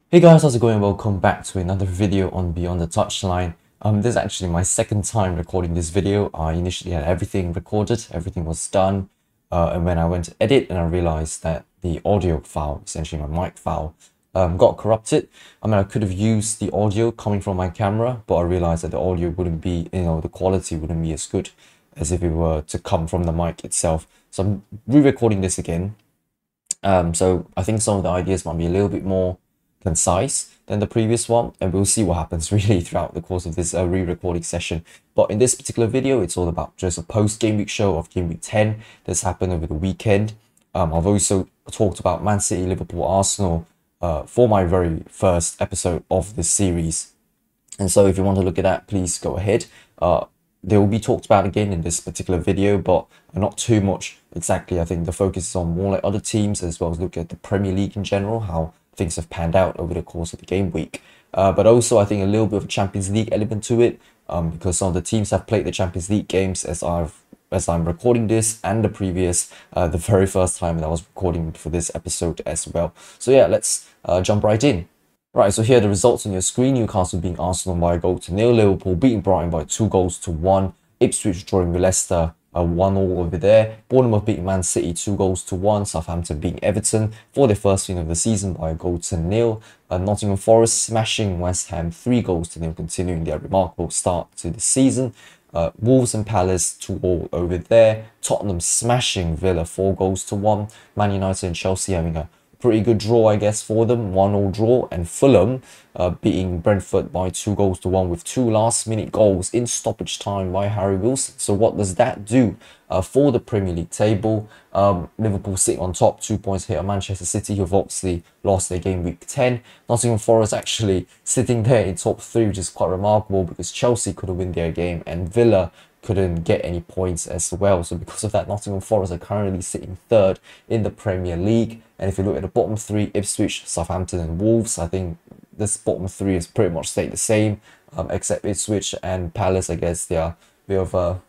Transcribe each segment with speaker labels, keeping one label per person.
Speaker 1: Hey guys, how's it going? Welcome back to another video on Beyond the Touchline. This is actually my second time recording this video. I initially had everything recorded, everything was done, and when I went to edit and I realized that the audio file, essentially my mic file, got corrupted. I could have used the audio coming from my camera, but I realized that the audio wouldn't be, the quality wouldn't be as good as if it were to come from the mic itself. So I'm re-recording this again. So I think some of the ideas might be a little bit more concise than the previous one, and we'll see what happens really throughout the course of this re-recording session. But in this particular video, it's all about just a post-game week show of game week 10 that's happened over the weekend. I've also talked about Man City, Liverpool, Arsenal for my very first episode of this series. And so if you want to look at that, please go ahead. They will be talked about again in this particular video, but not too much exactly. I think the focus is on more like other teams, as well as look at the Premier League in general, how things have panned out over the course of the game week. But also I think a little bit of a Champions League element to it, because some of the teams have played the Champions League games as I'm recording this, and the previous, the very first time that I was recording for this episode as well. So yeah, let's jump right in. Right, so here are the results on your screen. Newcastle beating Arsenal by a goal to nil. Liverpool beating Brighton by 2-1. Ipswich drawing with Leicester 1-1 over there. Bournemouth beating Man City 2-1. Southampton beating Everton for their first win of the season by a goal to nil. Nottingham Forest smashing West Ham 3-0, continuing their remarkable start to the season. Wolves and Palace 2-2 over there. Tottenham smashing Villa 4-1. Man United and Chelsea having a pretty good draw, I guess, for them, 1-1 draw. And Fulham beating Brentford by 2-1 with two last-minute goals in stoppage time by Harry Wilson. So what does that do for the Premier League table? Liverpool sitting on top, 2 points here on Manchester City, who've obviously lost their game week 10. Nottingham Forest actually sitting there in top 3, which is quite remarkable because Chelsea could have won their game and Villa couldn't get any points as well. So because of that, Nottingham Forest are currently sitting third in the Premier League. And if you look at the bottom 3, Ipswich, Southampton and Wolves, I think this bottom 3 has pretty much stayed the same, except Ipswich and Palace. I guess they are a bit of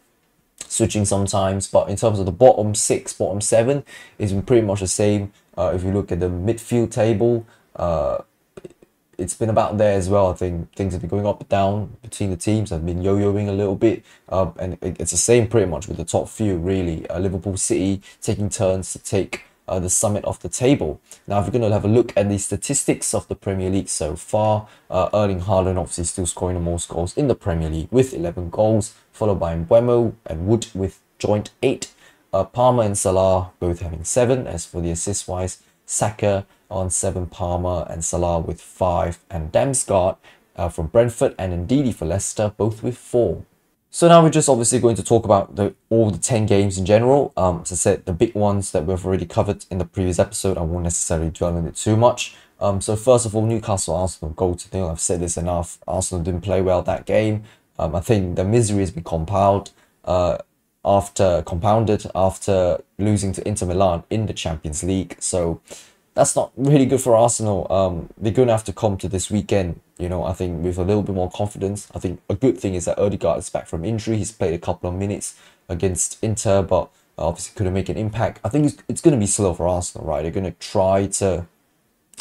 Speaker 1: switching sometimes, but in terms of the bottom 6, bottom 7 is pretty much the same. If you look at the midfield table, it's been about there as well. I think things have been going up and down between the teams. I've been yo-yoing a little bit, and it's the same pretty much with the top few, really. Liverpool, City taking turns to take the summit of the table. Now, if we're going to have a look at the statistics of the Premier League so far, Erling Haaland obviously still scoring the most goals in the Premier League with 11 goals, followed by Mbeumo and Wood with joint 8. Palmer and Salah both having 7. As for the assist-wise, Saka on 7, Palmer and Salah with 5, and Damsgaard from Brentford and Ndidi for Leicester both with 4. So now we're just obviously going to talk about all the 10 games in general. As I said, the big ones that we've already covered in the previous episode, I won't necessarily dwell on it too much. So first of all, Newcastle Arsenal goal to nil. I've said this enough. Arsenal didn't play well that game. I think the misery has been compounded after losing to Inter Milan in the Champions League. So that's not really good for Arsenal. They're going to have to come to this weekend, I think with a little bit more confidence. I think a good thing is that Odegaard is back from injury. He's played a couple of minutes against Inter, but obviously couldn't make an impact. I think it's going to be slow for Arsenal, right? They're going to try to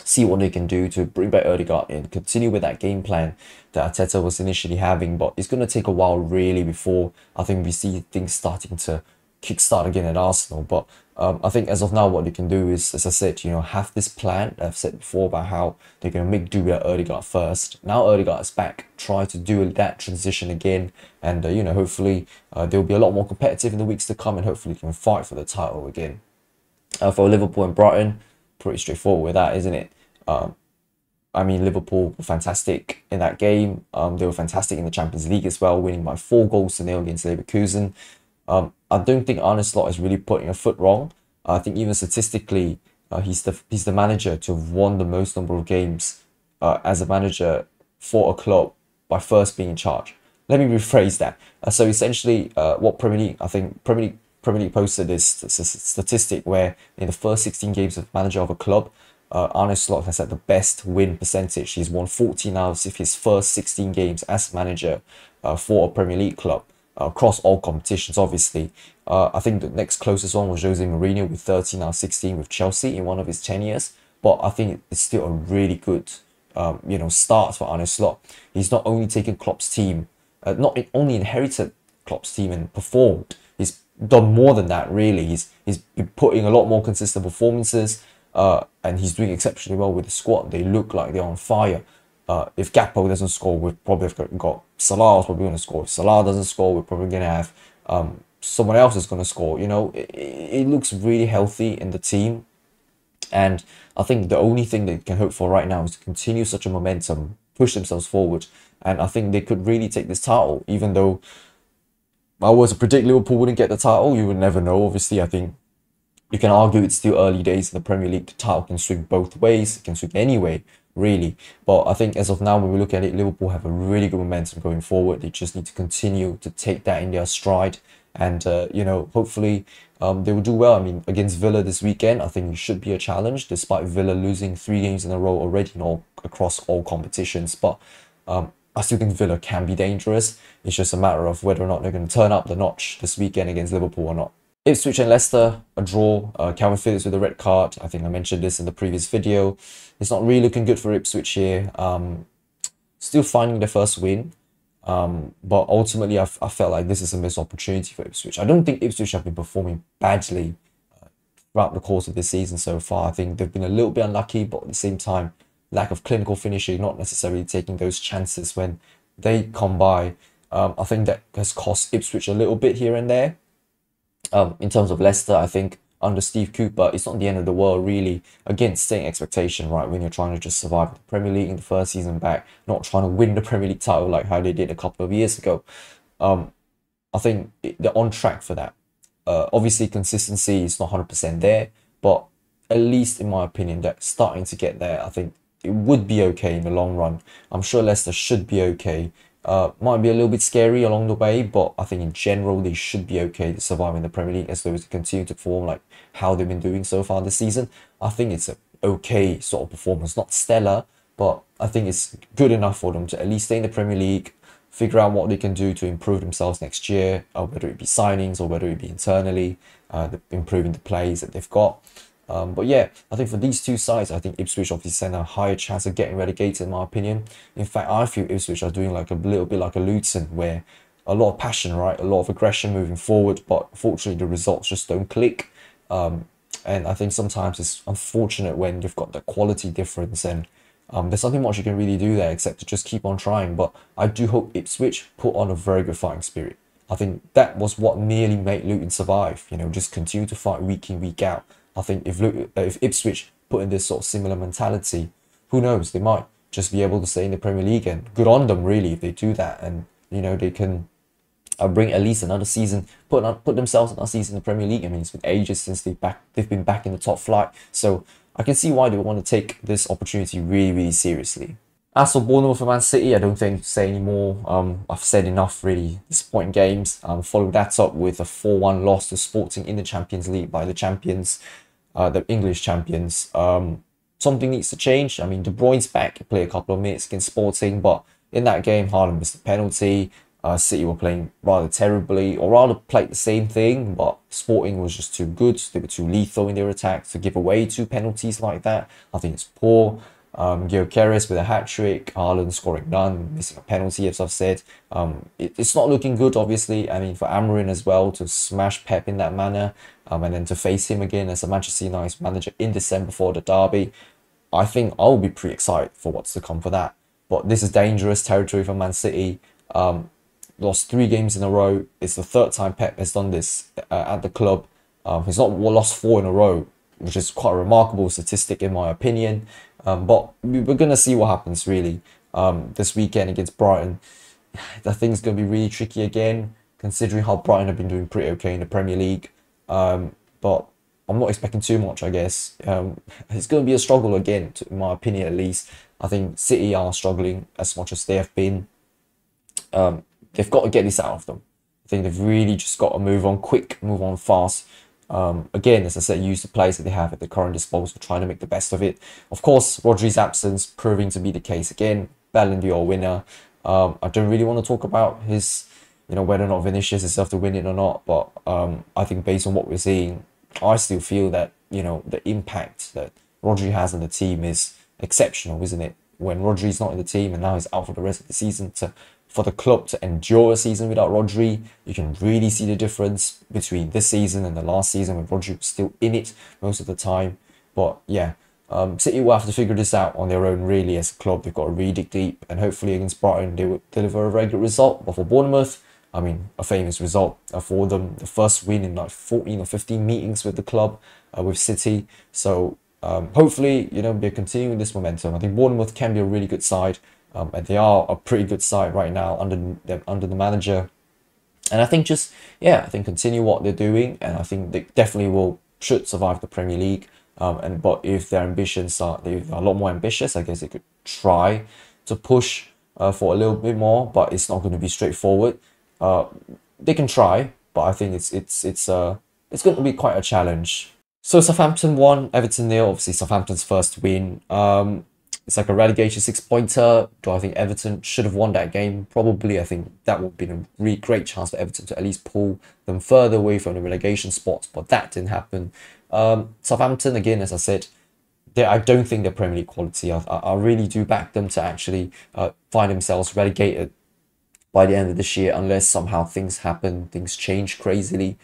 Speaker 1: see what they can do to bring back Odegaard and continue with that game plan that Arteta was initially having. But it's going to take a while, really, before I think we see things starting to kickstart again at Arsenal. But I think as of now, what they can do is, as I said, have this plan that I've said before about how they're going to make do with Odegaard first. Now Odegaard is back, try to do that transition again, and hopefully they'll be a lot more competitive in the weeks to come, and hopefully can fight for the title again. For Liverpool and Brighton, pretty straightforward with that, isn't it? Liverpool were fantastic in that game. They were fantastic in the Champions League as well, winning by 4-0 against Leverkusen. I don't think Arne Slot is really putting a foot wrong. I think even statistically, he's the manager to have won the most number of games as a manager for a club by first being in charge. Let me rephrase that. So essentially, what Premier League posted this statistic where in the first 16 games of manager of a club, Arne Slot has had the best win percentage. He's won 14 out of his first 16 games as manager for a Premier League club. Across all competitions, obviously. I think the next closest one was Jose Mourinho with 13 out of 16 with Chelsea in one of his tenures. But I think it's still a really good starts for Arne Slot. He's not only taken Klopp's team, not only inherited Klopp's team and performed, he's done more than that, really. He's been putting a lot more consistent performances, and he's doing exceptionally well with the squad. They look like they're on fire. If Gakpo doesn't score, we've probably got Salah's probably going to score. If Salah doesn't score, we're probably going to have someone else is going to score. It looks really healthy in the team. And I think the only thing they can hope for right now is to continue such a momentum, push themselves forward. And I think they could really take this title, even though I was to predict Liverpool wouldn't get the title. You would never know. Obviously, I think you can argue it's still early days in the Premier League. The title can swing both ways. It can swing any way, really. But I think as of now, when we look at it, Liverpool have a really good momentum going forward. They just need to continue to take that in their stride. And, hopefully they will do well. I mean, against Villa this weekend, I think it should be a challenge, despite Villa losing 3 games in a row already across all competitions. But I still think Villa can be dangerous. It's just a matter of whether or not they're going to turn up the notch this weekend against Liverpool or not. Ipswich and Leicester, a draw. Calvin Phillips with a red card. I think I mentioned this in the previous video. It's not really looking good for Ipswich here. Still finding the first win. But ultimately, I felt like this is a missed opportunity for Ipswich. I don't think Ipswich have been performing badly throughout the course of this season so far. I think they've been a little bit unlucky, but at the same time, lack of clinical finishing, not necessarily taking those chances when they come by. I think that has cost Ipswich a little bit here and there. In terms of Leicester, I think under Steve Cooper, it's not the end of the world, really. Again, setting expectation, right? When you're trying to just survive the Premier League in the first season back, not trying to win the Premier League title like how they did a couple of years ago. I think they're on track for that. Obviously, consistency is not 100% there, but at least in my opinion, they're starting to get there. I think it would be okay in the long run. I'm sure Leicester should be okay. Might be a little bit scary along the way, but I think in general they should be okay to survive in the Premier League as long as they continue to perform like how they've been doing so far this season. I think it's an okay sort of performance, not stellar, but I think it's good enough for them to at least stay in the Premier League, figure out what they can do to improve themselves next year, whether it be signings or whether it be internally, improving the plays that they've got. But yeah, I think for these two sides, I think Ipswich obviously stand a higher chance of getting relegated, in my opinion. In fact, I feel Ipswich are doing like a little bit like a Luton, where a lot of passion, right? A lot of aggression moving forward, but fortunately the results just don't click. And I think sometimes it's unfortunate when you've got the quality difference and there's nothing much you can really do there except to just keep on trying. But I do hope Ipswich put on a very good fighting spirit. I think that was what nearly made Luton survive, just continue to fight week in, week out. I think if Ipswich put in this sort of similar mentality, who knows, they might just be able to stay in the Premier League, and good on them really if they do that, and they can bring at least another season, put themselves another season in the Premier League. I mean, it's been ages since they've been back in the top flight, so I can see why they want to take this opportunity really, really seriously. As for Bournemouth and Man City, I don't think to say anymore. I've said enough, really. Disappointing games. Followed that up with a 4-1 loss to Sporting in the Champions League by the champions. The English champions. Something needs to change. I mean, De Bruyne's back. He played a couple of minutes against Sporting, but in that game, Haaland missed a penalty. City were playing rather terribly, or rather played the same thing, but Sporting was just too good. They were too lethal in their attack to give away 2 penalties like that. I think it's poor. Gyökeres with a hat-trick, Haaland scoring none, missing a penalty, as I've said. It's not looking good, obviously. I mean, for Amorim as well, to smash Pep in that manner, and then to face him again as a Manchester United manager in December for the derby, I think I'll be pretty excited for what's to come for that. But this is dangerous territory for Man City. Lost 3 games in a row. It's the 3rd time Pep has done this at the club. He's not lost 4 in a row, which is quite a remarkable statistic in my opinion. But we're going to see what happens really this weekend against Brighton. I think it's going to be really tricky again, considering how Brighton have been doing pretty okay in the Premier League. But I'm not expecting too much, I guess. It's going to be a struggle again, in my opinion at least. I think City are struggling as much as they have been. They've got to get this out of them. I think they've really just got to move on quick, move on fast. Again, as I said, use the players that they have at their current disposal, trying to make the best of it. Of course, Rodri's absence proving to be the case again. Ballon d'Or winner. I don't really want to talk about his, whether or not Vinicius is enough to win it or not. But I think based on what we're seeing, I still feel that the impact that Rodri has on the team is exceptional, isn't it? when Rodri's not in the team and now he's out for the rest of the season, for the club to endure a season without Rodri, you can really see the difference between this season and the last season when Rodri was still in it most of the time. But yeah, City will have to figure this out on their own really as a club. They've got to really dig deep, and hopefully against Brighton they will deliver a very good result. But for Bournemouth, I mean, a famous result for them. The first win in like 14 or 15 meetings with the club, with City. So hopefully, you know, they're continuing this momentum. I think Bournemouth can be a really good side, and they are a pretty good side right now under the manager. And I think just, yeah, I think continue what they're doing, and I think they definitely should survive the Premier League. But if their ambitions are, they're a lot more ambitious, I guess they could try to push for a little bit more, but it's not going to be straightforward. They can try, but I think it's going to be quite a challenge. So Southampton won, Everton 0. Obviously Southampton's first win. It's like a relegation 6-pointer. Do I think Everton should have won that game? Probably. I think that would have been a really great chance for Everton to at least pull them further away from the relegation spots, but that didn't happen. Southampton, again, as I said, I don't think they're Premier League quality. I really do back them to actually find themselves relegated by the end of this year, unless somehow things happen, things change crazily.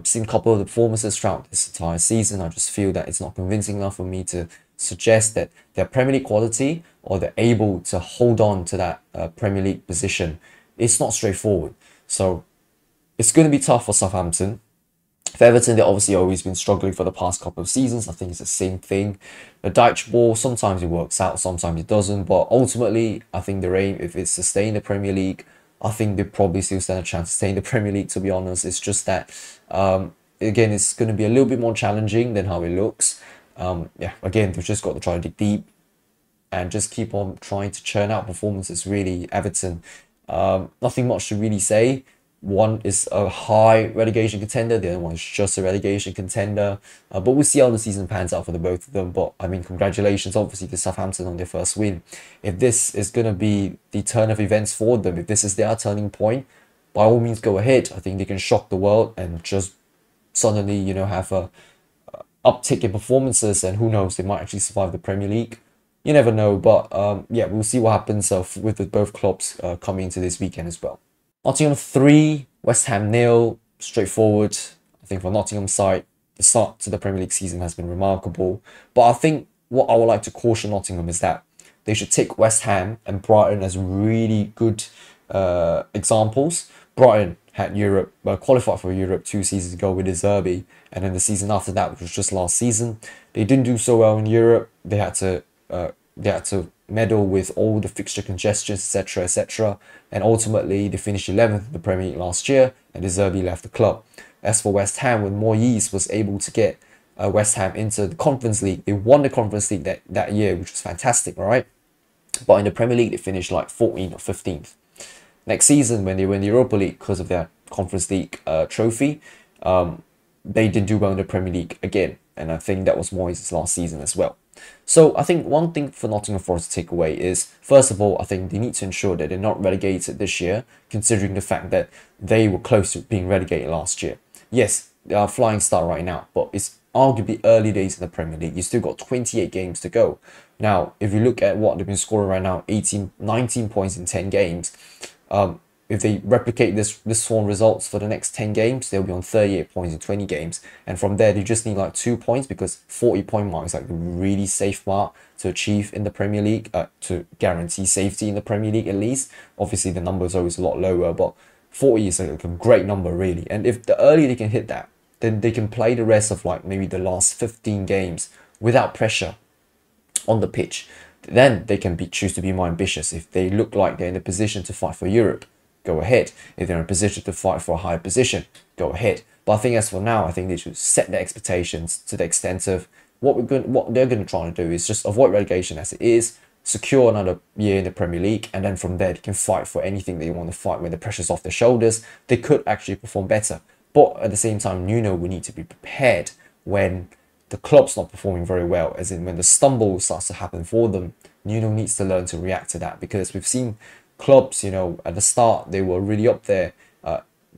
Speaker 1: Seen a couple of the performances throughout this entire season. I just feel that it's not convincing enough for me to suggest that they're Premier League quality or they're able to hold on to that Premier League position. It's not straightforward. So it's going to be tough for Southampton. For Everton, they've obviously always been struggling for the past couple of seasons. I think it's the same thing. The Dyche ball, sometimes it works out, sometimes it doesn't. But ultimately, I think their aim, if it's to stay in the Premier League, I think they probably still stand a chance to stay in the Premier League, to be honest. It's just that, again, it's going to be a little bit more challenging than how it looks. Yeah, again, they've just got to try to dig deep and just keep on trying to churn out performances, really. Everton, nothing much to really say. One is a high relegation contender, the other one is just a relegation contender. But we'll see how the season pans out for the both of them. But I mean, congratulations, obviously, to Southampton on their first win. If this is going to be the turn of events for them, if this is their turning point, by all means, go ahead. I think they can shock the world and just suddenly, you know, have a uptick in performances, and who knows, they might actually survive the Premier League. You never know, but yeah, we'll see what happens with both clubs coming into this weekend as well. Nottingham 3, West Ham 0, straightforward. I think for Nottingham's side, the start to the Premier League season has been remarkable. But I think what I would like to caution Nottingham is that they should take West Ham and Brighton as really good examples. Brighton had qualified for Europe 2 seasons ago with De Zerbi, and then the season after that, which was just last season, they didn't do so well in Europe. They had to meddle with all the fixture congestions, etc., etc., and ultimately they finished 11th in the Premier League last year, and De Zerbi left the club. As for West Ham, when Moyes was able to get West Ham into the Conference League, they won the Conference League that year, which was fantastic, right? But in the Premier League, they finished like 14th or 15th. Next season, when they win the Europa League because of their Conference League trophy, they didn't do well in the Premier League again, and I think that was Moyes' last season as well. So I think one thing for Nottingham Forest to take away is, first of all, I think they need to ensure that they're not relegated this year, considering the fact that they were close to being relegated last year. Yes, they are a flying start right now, but it's arguably early days in the Premier League. You still got 28 games to go. Now, if you look at what they've been scoring right now, 19 points in 10 games, if they replicate this form results for the next 10 games, they'll be on 38 points in 20 games. And from there, they just need like 2 points, because 40-point mark is like a really safe mark to achieve in the Premier League, to guarantee safety in the Premier League at least. Obviously, the number is always a lot lower, but 40 is like a great number, really. And if the earlier they can hit that, then they can play the rest of like maybe the last 15 games without pressure on the pitch. Then they can choose to be more ambitious. If they look like they're in a position to fight for Europe, go ahead. If they're in a position to fight for a higher position, go ahead. But I think as for now, I think they should set their expectations to the extent of what they're going to try to do is just avoid relegation as it is, secure another year in the Premier League, and then from there they can fight for anything they want to fight. When the pressure's off their shoulders, they could actually perform better. But at the same time, Nuno will need to be prepared when the club's not performing very well, as in when the stumble starts to happen for them. Nuno needs to learn to react to that, because we've seen clubs, you know, at the start they were really up there,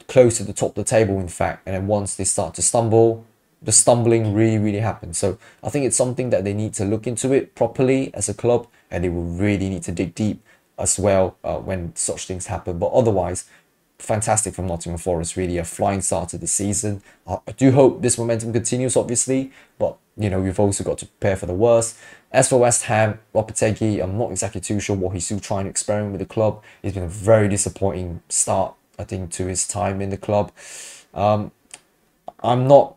Speaker 1: close to the top of the table in fact, and then once they start to stumble, the stumbling really happens. So I think it's something that they need to look into it properly as a club and they will really need to dig deep as well when such things happen. But otherwise, fantastic from Nottingham Forest, really a flying start to the season. I do hope this momentum continues, obviously, but you know, we've also got to prepare for the worst. As for West Ham, Lopetegui, I'm not exactly too sure what he's still trying to experiment with the club. It's been a very disappointing start, I think, to his time in the club. I'm not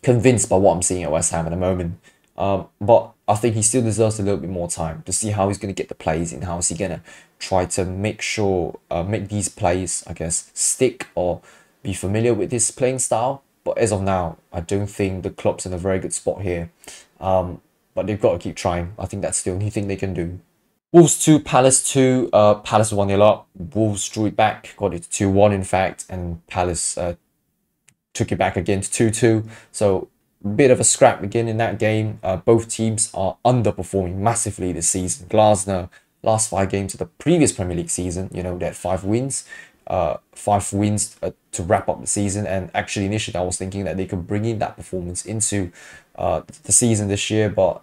Speaker 1: convinced by what I'm seeing at West Ham at the moment. But I think he still deserves a little bit more time to see how he's going to get the plays in. How is he going to try to make sure, make these plays, I guess, stick or be familiar with his playing style. But as of now, I don't think the club's in a very good spot here. But they've got to keep trying. I think that's the only thing they can do. Wolves 2, Palace 2. Palace 1-0 up. Wolves drew it back, got it 2-1 in fact, and Palace took it back again to 2-2. So a bit of a scrap again in that game. Both teams are underperforming massively this season. Glasner, last 5 games of the previous Premier League season, you know, they had 5 wins. 5 wins to wrap up the season, and actually initially I was thinking that they could bring in that performance into the season this year, but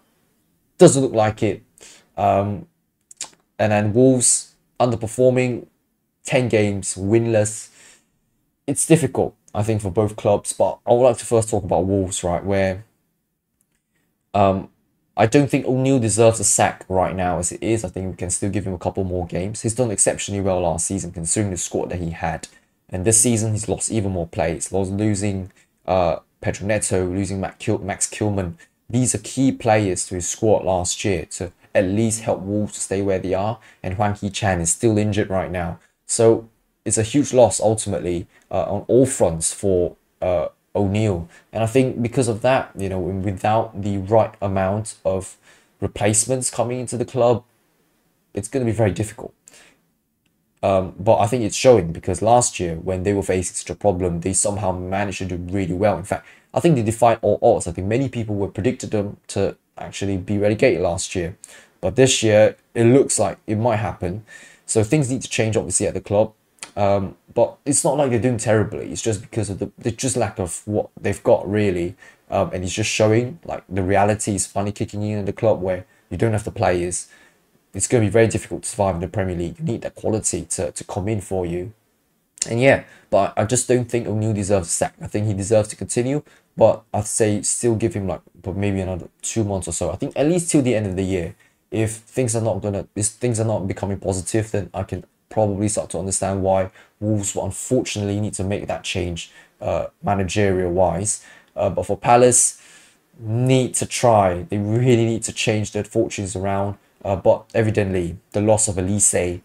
Speaker 1: doesn't look like it. And then Wolves underperforming, 10 games winless. It's difficult, I think, for both clubs, but I would like to first talk about Wolves, right, where I don't think O'Neill deserves a sack right now as it is. I think we can still give him a couple more games. He's done exceptionally well last season considering the squad that he had. And this season he's lost even more players. Losing Pedro Neto, losing Max Kilman. These are key players to his squad last year to at least help Wolves to stay where they are. And Hwang Hee-chan is still injured right now. So it's a huge loss ultimately on all fronts for O'Neill. And I think because of that, you know, without the right amount of replacements coming into the club, it's going to be very difficult. But I think it's showing because last year when they were facing such a problem, they somehow managed to do really well. In fact, I think they defied all odds. I think many people were predicted them to actually be relegated last year. But this year, it looks like it might happen. So things need to change, obviously, at the club. But it's not like they're doing terribly. It's just because of the just lack of what they've got, really. And it's just showing, like, the reality is finally kicking in the club where you don't have the players. It's going to be very difficult to survive in the Premier League. You need that quality to come in for you. And yeah, but I just don't think O'Neill deserves a sack. I think he deserves to continue, but I'd say still give him like maybe another 2 months or so. I think at least till the end of the year. If things are not becoming positive, then I can probably start to understand why Wolves will unfortunately need to make that change managerial wise. But for Palace, need to try. They really need to change their fortunes around. But evidently, the loss of Elise,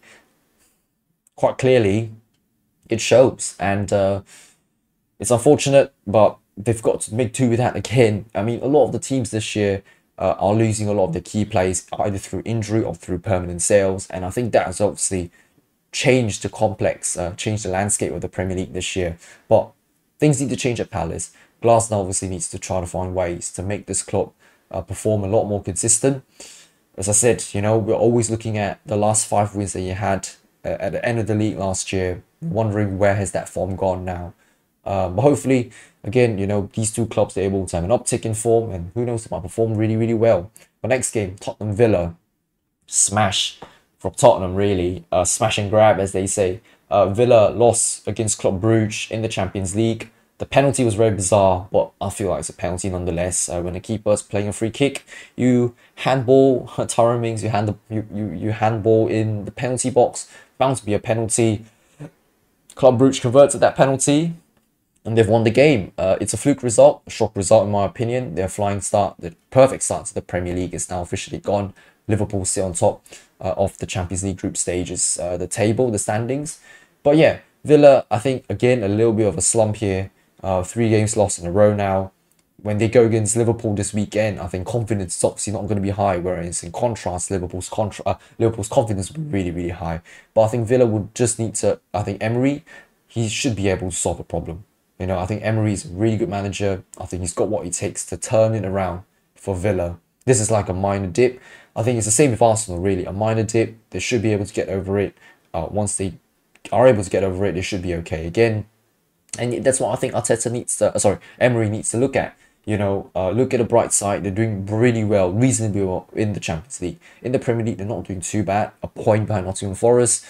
Speaker 1: quite clearly, it shows. And it's unfortunate, but they've got to make do with that again. I mean, a lot of the teams this year are losing a lot of their key players, either through injury or through permanent sales. And I think that has obviously changed the landscape of the Premier League this year. But things need to change at Palace. Glasner obviously needs to try to find ways to make this club perform a lot more consistent. As I said, you know, we're always looking at the last 5 wins that you had at the end of the league last year, wondering where has that form gone now. But hopefully, again, you know, these two clubs are able to have an uptick in form, and who knows, they might perform really, really well. But next game, Tottenham Villa, smash from Tottenham, really. Smash and grab, as they say. Villa lost against Club Brugge in the Champions League. The penalty was very bizarre, but I feel like it's a penalty nonetheless. When the keeper's playing a free kick, you handball Tyrone Mings, you handball in the penalty box. Bound to be a penalty. Club Brugge converted that penalty, and they've won the game. It's a fluke result, a shock result in my opinion. Their flying start, the perfect start to the Premier League is now officially gone. Liverpool sit on top of the Champions League group stages, the table, the standings. But yeah, Villa, I think, again, a little bit of a slump here. 3 games lost in a row now. When they go against Liverpool this weekend, I think confidence is obviously not going to be high, whereas in contrast, Liverpool's confidence will be really, really high. But I think Villa would just need to, I think Emery, he should be able to solve the problem. You know, I think Emery is a really good manager. I think he's got what it takes to turn it around for Villa. This is like a minor dip. I think it's the same with Arsenal, really. A minor dip, they should be able to get over it. Once they are able to get over it, they should be okay again. And that's what I think Emery needs to look at. Look at the bright side. They're doing really well, reasonably well in the Champions League. In the Premier League, they're not doing too bad. A point behind Nottingham Forest,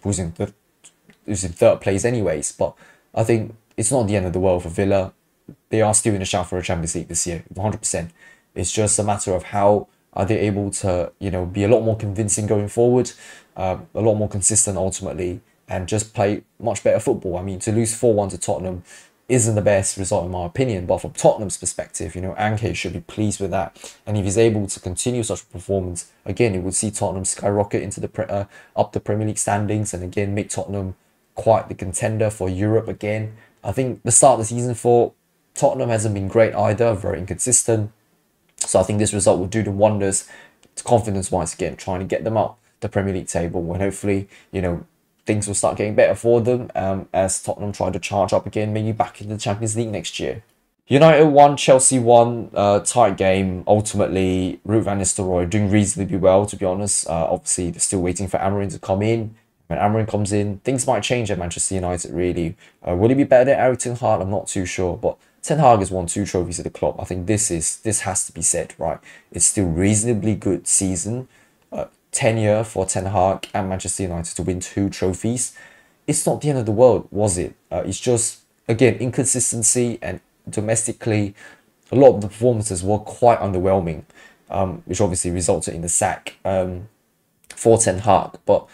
Speaker 1: who's in third place anyways. But I think it's not the end of the world for Villa. They are still in the shout for a Champions League this year, 100%. It's just a matter of how are they able to, be a lot more convincing going forward, a lot more consistent ultimately, and just play much better football. I mean, to lose 4-1 to Tottenham isn't the best result in my opinion, but from Tottenham's perspective, Anke should be pleased with that. And if he's able to continue such a performance, again, it would see Tottenham skyrocket into up the Premier League standings, and again make Tottenham quite the contender for Europe again. I think the start of the season for Tottenham hasn't been great either, very inconsistent. So I think this result will do them wonders confidence-wise again, trying to get them up the Premier League table, and hopefully, things will start getting better for them as Tottenham try to charge up again, maybe back into the Champions League next year. United won, Chelsea won, tight game. Ultimately, Ruud van Nistelrooy doing reasonably well, to be honest. Obviously, they're still waiting for Amorim to come in. When Amorim comes in, things might change at Manchester United, really. Will he be better than Erik Ten Hag? I'm not too sure, but Ten Hag has won 2 trophies at the club. I think this has to be said, right? It's still reasonably good season. Tenure for Ten Hag and Manchester United to win 2 trophies. It's not the end of the world, was it? It's just, again, inconsistency, and domestically, a lot of the performances were quite underwhelming, which obviously resulted in the sack for Ten Hag. But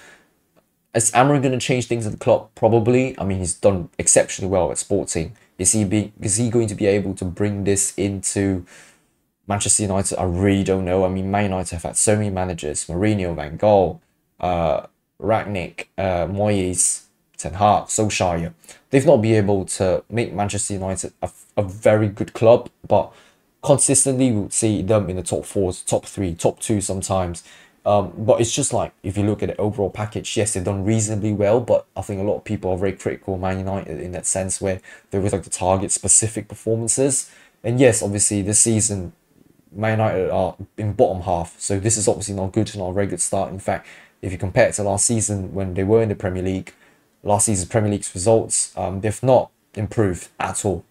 Speaker 1: is Amorim going to change things at the club? Probably. I mean, he's done exceptionally well at Sporting. Is he going to be able to bring this into Manchester United? I really don't know. I mean, Man United have had so many managers: Mourinho, Van Gaal, Rangnick, Moyes, Ten Hag, Solskjaer. They've not been able to make Manchester United a very good club, but consistently we'll see them in the top 4, top 3, top 2 sometimes. But it's just like, if you look at the overall package, yes, they've done reasonably well, but I think a lot of people are very critical of Man United in that sense, where they always like to target specific performances. And yes, obviously this season, Man United are in bottom half, so this is obviously not good, not a very good start. In fact, if you compare it to last season when they were in the Premier League, last season's Premier League's results, they've not improved at all.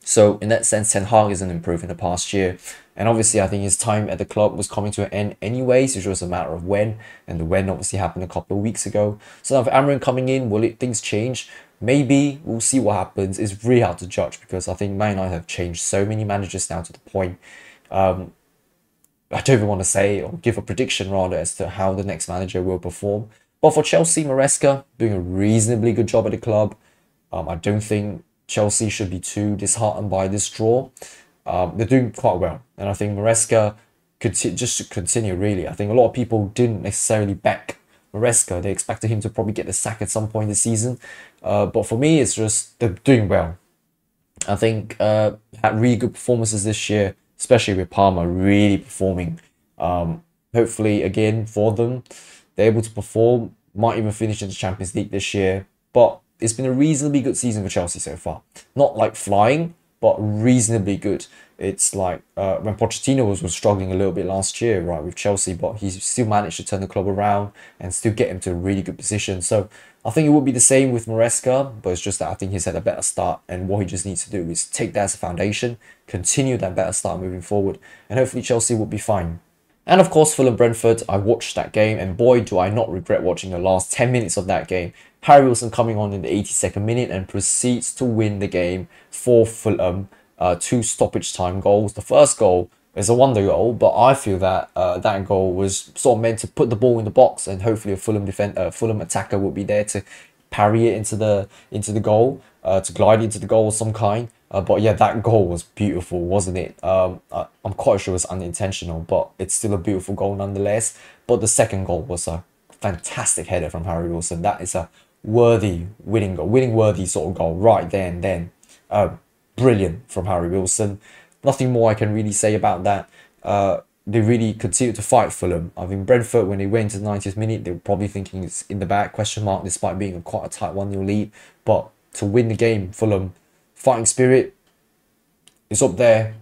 Speaker 1: So in that sense, Ten Hag isn't improved in the past year. And obviously, I think his time at the club was coming to an end anyways. It's just a matter of when. And the when obviously happened a couple of weeks ago. So now with Amorim coming in, will things change? Maybe. We'll see what happens. It's really hard to judge because I think Man United have changed so many managers now to the point. I don't even want to say or give a prediction rather as to how the next manager will perform. But for Chelsea, Maresca doing a reasonably good job at the club. I don't think Chelsea should be too disheartened by this draw. They're doing quite well, and I think Maresca just should continue, really. I think a lot of people didn't necessarily back Maresca. They expected him to probably get the sack at some point this season, but for me, it's just they're doing well. I think had really good performances this year, especially with Palmer really performing. Hopefully, again, for them, they're able to perform, might even finish in the Champions League this year, but it's been a reasonably good season for Chelsea so far. Not like flying, but reasonably good. It's like when Pochettino was struggling a little bit last year, right, with Chelsea, but he still managed to turn the club around and still get him to a really good position. So I think it would be the same with Maresca, but it's just that I think he's had a better start, and what he just needs to do is take that as a foundation, continue that better start moving forward, and hopefully Chelsea will be fine. And of course, Fulham-Brentford, I watched that game, and boy, do I not regret watching the last 10 minutes of that game. Harry Wilson coming on in the 82nd minute and proceeds to win the game for Fulham. 2 stoppage time goals. The first goal is a wonder goal, but I feel that that goal was sort of meant to put the ball in the box, and hopefully a Fulham attacker would be there to parry it into the goal, to glide into the goal of some kind. But yeah, that goal was beautiful, wasn't it? I'm quite sure it was unintentional, but it's still a beautiful goal nonetheless. But the second goal was a fantastic header from Harry Wilson. That is a worthy winning goal, winning worthy sort of goal right there and then. Brilliant from Harry Wilson. Nothing more I can really say about that. They really continued to fight Fulham. I think Brentford, when they went to the 90th minute, they were probably thinking it's in the back, question mark, despite being quite a tight 1-0 lead. But to win the game, Fulham, fighting spirit is up there.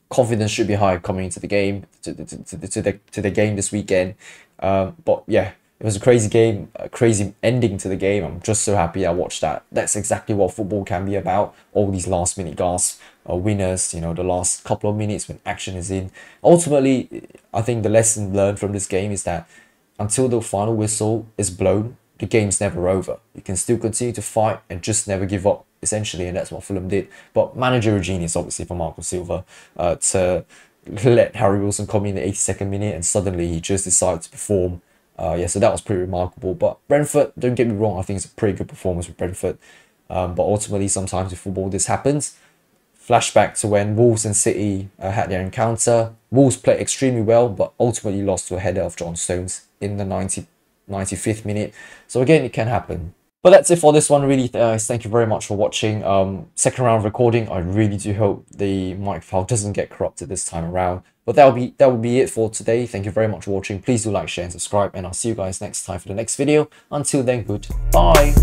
Speaker 1: Confidence should be high coming into the game, to the game this weekend. But yeah, It was a crazy game, a crazy ending to the game. I'm just so happy I watched that. That's exactly what football can be about. All these last minute gasps, winners, you know, the last couple of minutes when action is in. Ultimately, I think the lesson learned from this game is that until the final whistle is blown, the game's never over. You can still continue to fight and just never give up, essentially, and that's what Fulham did. But managerial genius, obviously, for Marco Silva, to let Harry Wilson come in the 82nd minute and suddenly he just decided to perform. Yeah, so that was pretty remarkable. But Brentford, don't get me wrong, I think it's a pretty good performance with Brentford. But ultimately, sometimes in football, this happens. Flashback to when Wolves and City had their encounter. Wolves played extremely well, but ultimately lost to a header of John Stones in the 95th minute. So again, it can happen. But that's it for this one, really, guys. Thank you very much for watching. Second round recording. I really do hope the mic file doesn't get corrupted this time around. But that will be it for today. Thank you very much for watching. Please do like, share, and subscribe. And I'll see you guys next time for the next video. Until then, goodbye.